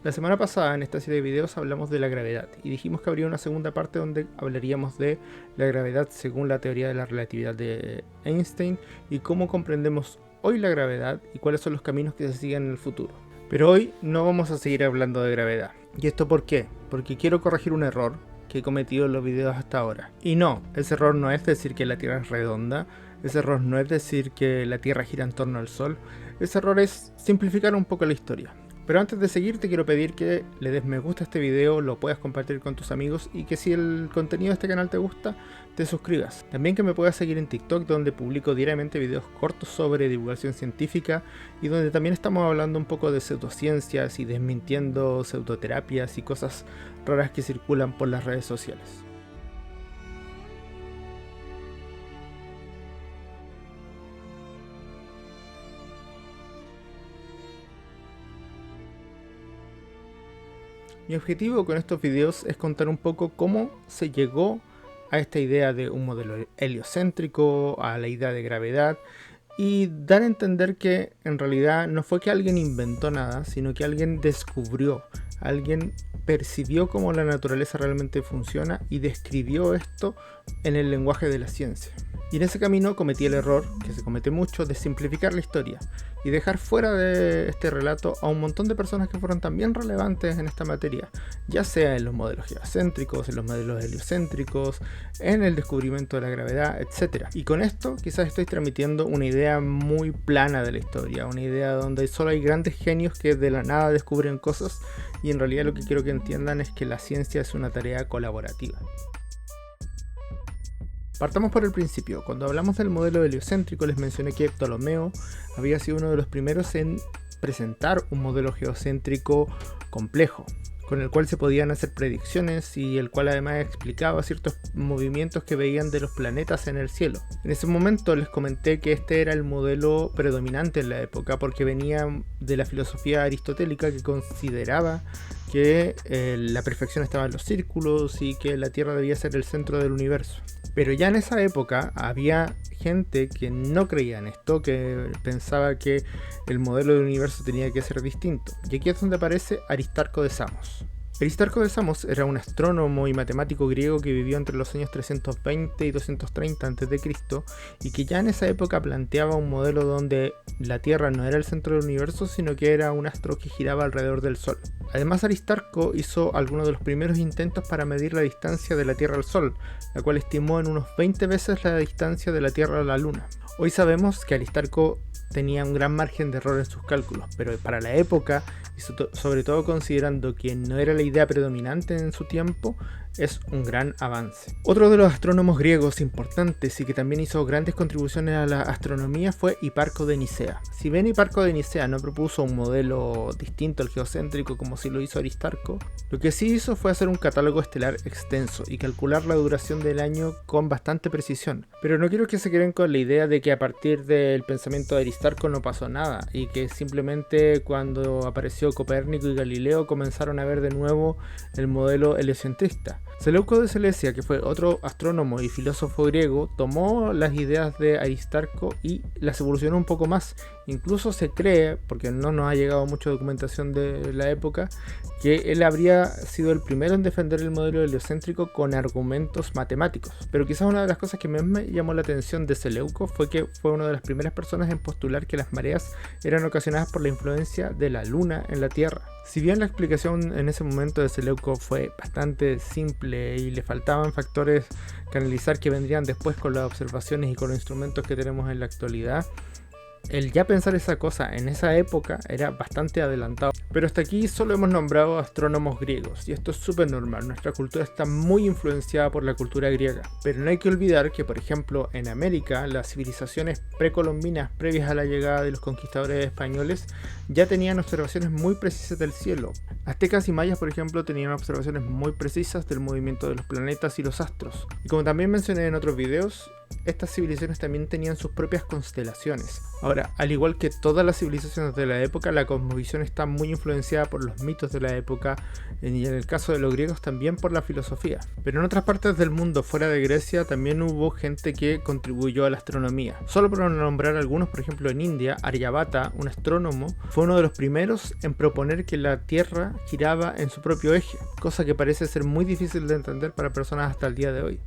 La semana pasada en esta serie de videos hablamos de la gravedad y dijimos que habría una segunda parte donde hablaríamos de la gravedad según la teoría de la relatividad de Einstein y cómo comprendemos hoy la gravedad y cuáles son los caminos que se siguen en el futuro. Pero hoy no vamos a seguir hablando de gravedad. ¿Y esto por qué? Porque quiero corregir un error que he cometido en los videos hasta ahora. Y no, ese error no es decir que la Tierra es redonda, ese error no es decir que la Tierra gira en torno al Sol, ese error es simplificar un poco la historia. Pero antes de seguir te quiero pedir que le des me gusta a este video, lo puedas compartir con tus amigos y que si el contenido de este canal te gusta, te suscribas. También que me puedas seguir en TikTok, donde publico diariamente videos cortos sobre divulgación científica y donde también estamos hablando un poco de pseudociencias y desmintiendo pseudoterapias y cosas raras que circulan por las redes sociales. Mi objetivo con estos videos es contar un poco cómo se llegó a esta idea de un modelo heliocéntrico, a la idea de gravedad y dar a entender que en realidad no fue que alguien inventó nada, sino que alguien descubrió, alguien percibió cómo la naturaleza realmente funciona y describió esto en el lenguaje de la ciencia. Y en ese camino cometí el error, que se comete mucho, de simplificar la historia y dejar fuera de este relato a un montón de personas que fueron también relevantes en esta materia, ya sea en los modelos geocéntricos, en los modelos heliocéntricos, en el descubrimiento de la gravedad, etc. Y con esto quizás estoy transmitiendo una idea muy plana de la historia, una idea donde solo hay grandes genios que de la nada descubren cosas y en realidad lo que quiero que entiendan es que la ciencia es una tarea colaborativa. Partamos por el principio. Cuando hablamos del modelo heliocéntrico les mencioné que Ptolomeo había sido uno de los primeros en presentar un modelo geocéntrico complejo, con el cual se podían hacer predicciones y el cual además explicaba ciertos movimientos que veían de los planetas en el cielo. En ese momento les comenté que este era el modelo predominante en la época porque venía de la filosofía aristotélica que consideraba que la perfección estaba en los círculos y que la Tierra debía ser el centro del universo. Pero ya en esa época había gente que no creía en esto, que pensaba que el modelo del universo tenía que ser distinto. Y aquí es donde aparece Aristarco de Samos. Aristarco de Samos era un astrónomo y matemático griego que vivió entre los años 320 y 230 a.C. y que ya en esa época planteaba un modelo donde la Tierra no era el centro del universo, sino que era un astro que giraba alrededor del Sol. Además, Aristarco hizo algunos de los primeros intentos para medir la distancia de la Tierra al Sol, la cual estimó en unos 20 veces la distancia de la Tierra a la Luna. Hoy sabemos que Aristarco tenía un gran margen de error en sus cálculos, pero para la época, y sobre todo considerando que no era la idea predominante en su tiempo, es un gran avance. Otro de los astrónomos griegos importantes y que también hizo grandes contribuciones a la astronomía fue Hiparco de Nicea. Si bien Hiparco de Nicea no propuso un modelo distinto al geocéntrico como sí lo hizo Aristarco, lo que sí hizo fue hacer un catálogo estelar extenso y calcular la duración del año con bastante precisión. Pero no quiero que se queden con la idea de que a partir del pensamiento de Aristarco no pasó nada y que simplemente cuando apareció Copérnico y Galileo comenzaron a ver de nuevo el modelo heliocentrista. Seleuco de Celesia, que fue otro astrónomo y filósofo griego, tomó las ideas de Aristarco y las evolucionó un poco más. Incluso se cree, porque no nos ha llegado mucha documentación de la época, que él habría sido el primero en defender el modelo heliocéntrico con argumentos matemáticos. Pero quizás una de las cosas que más me llamó la atención de Seleuco fue que fue una de las primeras personas en postular que las mareas eran ocasionadas por la influencia de la Luna en la Tierra. Si bien la explicación en ese momento de Seleuco fue bastante simple y le faltaban factores que analizar que vendrían después con las observaciones y con los instrumentos que tenemos en la actualidad, el ya pensar esa cosa en esa época era bastante adelantado. Pero hasta aquí solo hemos nombrado astrónomos griegos, y esto es súper normal, nuestra cultura está muy influenciada por la cultura griega. Pero no hay que olvidar que, por ejemplo, en América, las civilizaciones precolombinas previas a la llegada de los conquistadores españoles ya tenían observaciones muy precisas del cielo. Aztecas y mayas, por ejemplo, tenían observaciones muy precisas del movimiento de los planetas y los astros. Y como también mencioné en otros videos, estas civilizaciones también tenían sus propias constelaciones. Ahora, al igual que todas las civilizaciones de la época, la cosmovisión está muy influenciada por los mitos de la época y en el caso de los griegos también por la filosofía. Pero en otras partes del mundo fuera de Grecia también hubo gente que contribuyó a la astronomía. Solo para nombrar algunos, por ejemplo en India, Aryabhata, un astrónomo, fue uno de los primeros en proponer que la Tierra giraba en su propio eje, cosa que parece ser muy difícil de entender para personas hasta el día de hoy.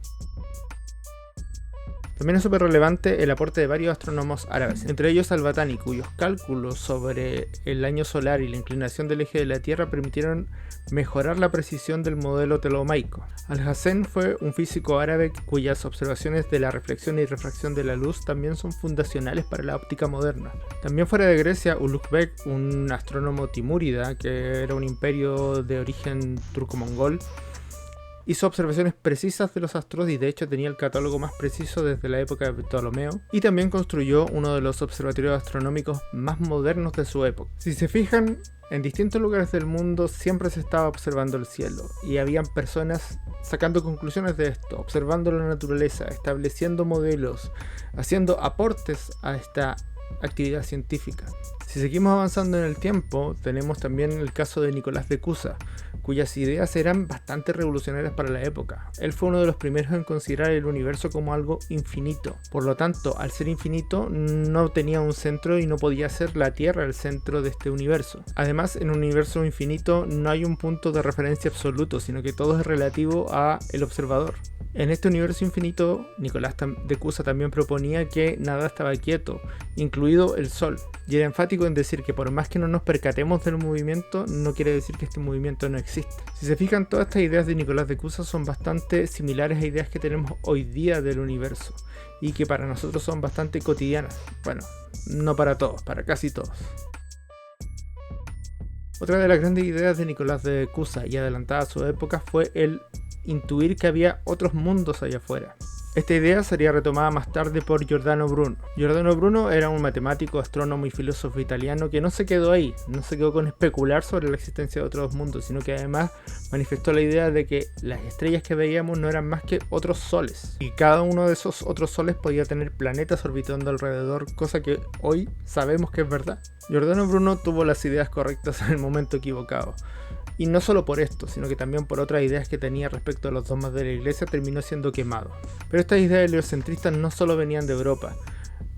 También es súper relevante el aporte de varios astrónomos árabes, entre ellos Al-Batani, cuyos cálculos sobre el año solar y la inclinación del eje de la Tierra permitieron mejorar la precisión del modelo ptolomaico. Al-Hazen fue un físico árabe cuyas observaciones de la reflexión y refracción de la luz también son fundacionales para la óptica moderna. También fuera de Grecia, Ulugh-Bek, un astrónomo timúrida que era un imperio de origen turco-mongol, hizo observaciones precisas de los astros y de hecho tenía el catálogo más preciso desde la época de Ptolomeo, y también construyó uno de los observatorios astronómicos más modernos de su época. Si se fijan, en distintos lugares del mundo siempre se estaba observando el cielo y habían personas sacando conclusiones de esto, observando la naturaleza, estableciendo modelos, haciendo aportes a esta actividad científica. Si seguimos avanzando en el tiempo, tenemos también el caso de Nicolás de Cusa, cuyas ideas eran bastante revolucionarias para la época. Él fue uno de los primeros en considerar el universo como algo infinito. Por lo tanto, al ser infinito, no tenía un centro y no podía ser la Tierra el centro de este universo. Además, en un universo infinito no hay un punto de referencia absoluto, sino que todo es relativo a el observador. En este universo infinito, Nicolás de Cusa también proponía que nada estaba quieto, incluido el Sol, y era enfático en decir que por más que no nos percatemos del movimiento, no quiere decir que este movimiento no existe. Si se fijan, todas estas ideas de Nicolás de Cusa son bastante similares a ideas que tenemos hoy día del universo, y que para nosotros son bastante cotidianas. Bueno, no para todos, para casi todos. Otra de las grandes ideas de Nicolás de Cusa y adelantada a su época fue el intuir que había otros mundos allá afuera. Esta idea sería retomada más tarde por Giordano Bruno. Giordano Bruno era un matemático, astrónomo y filósofo italiano que no se quedó ahí, no se quedó con especular sobre la existencia de otros mundos, sino que además manifestó la idea de que las estrellas que veíamos no eran más que otros soles, y cada uno de esos otros soles podía tener planetas orbitando alrededor, cosa que hoy sabemos que es verdad. Giordano Bruno tuvo las ideas correctas en el momento equivocado. Y no solo por esto, sino que también por otras ideas que tenía respecto a los dogmas de la iglesia, terminó siendo quemado. Pero estas ideas heliocentristas no solo venían de Europa.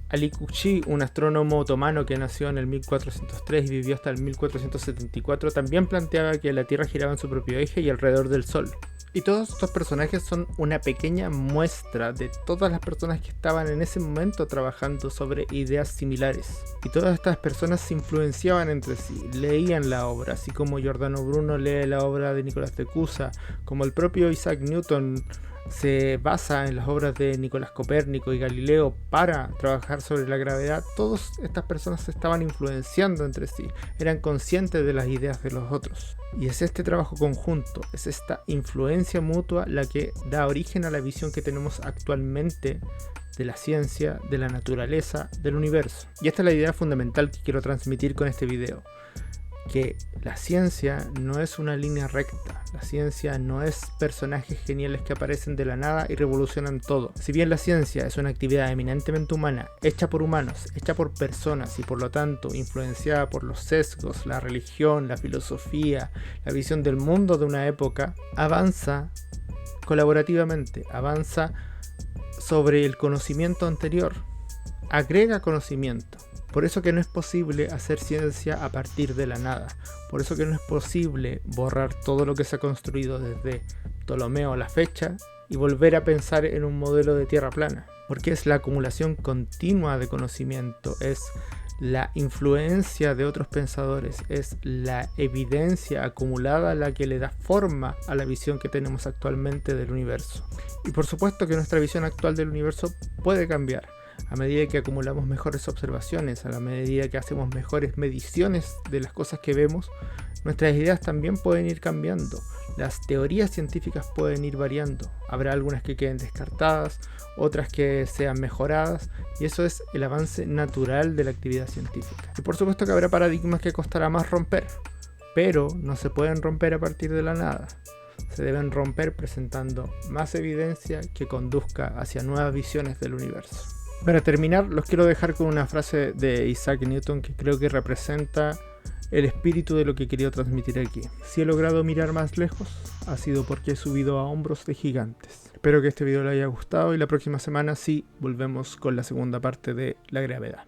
Ali Kuchi, un astrónomo otomano que nació en el 1403 y vivió hasta el 1474, también planteaba que la Tierra giraba en su propio eje y alrededor del Sol. Y todos estos personajes son una pequeña muestra de todas las personas que estaban en ese momento trabajando sobre ideas similares. Y todas estas personas se influenciaban entre sí, leían la obra, así como Giordano Bruno lee la obra de Nicolás de Cusa, como el propio Isaac Newton se basa en las obras de Nicolás Copérnico y Galileo para trabajar sobre la gravedad. Todas estas personas se estaban influenciando entre sí, eran conscientes de las ideas de los otros. Y es este trabajo conjunto, es esta influencia mutua la que da origen a la visión que tenemos actualmente de la ciencia, de la naturaleza, del universo. Y esta es la idea fundamental que quiero transmitir con este video. Que la ciencia no es una línea recta, la ciencia no es personajes geniales que aparecen de la nada y revolucionan todo. Si bien la ciencia es una actividad eminentemente humana, hecha por humanos, hecha por personas y por lo tanto influenciada por los sesgos, la religión, la filosofía, la visión del mundo de una época, avanza colaborativamente, avanza sobre el conocimiento anterior, agrega conocimiento. Por eso que no es posible hacer ciencia a partir de la nada. Por eso que no es posible borrar todo lo que se ha construido desde Ptolomeo a la fecha y volver a pensar en un modelo de tierra plana. Porque es la acumulación continua de conocimiento, es la influencia de otros pensadores, es la evidencia acumulada la que le da forma a la visión que tenemos actualmente del universo. Y por supuesto que nuestra visión actual del universo puede cambiar. A medida que acumulamos mejores observaciones, a la medida que hacemos mejores mediciones de las cosas que vemos, nuestras ideas también pueden ir cambiando. Las teorías científicas pueden ir variando. Habrá algunas que queden descartadas, otras que sean mejoradas, y eso es el avance natural de la actividad científica. Y por supuesto que habrá paradigmas que costará más romper, pero no se pueden romper a partir de la nada. se deben romper presentando más evidencia que conduzca hacia nuevas visiones del universo. Para terminar, los quiero dejar con una frase de Isaac Newton que creo que representa el espíritu de lo que quería transmitir aquí. Si he logrado mirar más lejos, ha sido porque he subido a hombros de gigantes. Espero que este video les haya gustado y la próxima semana sí volvemos con la segunda parte de la gravedad.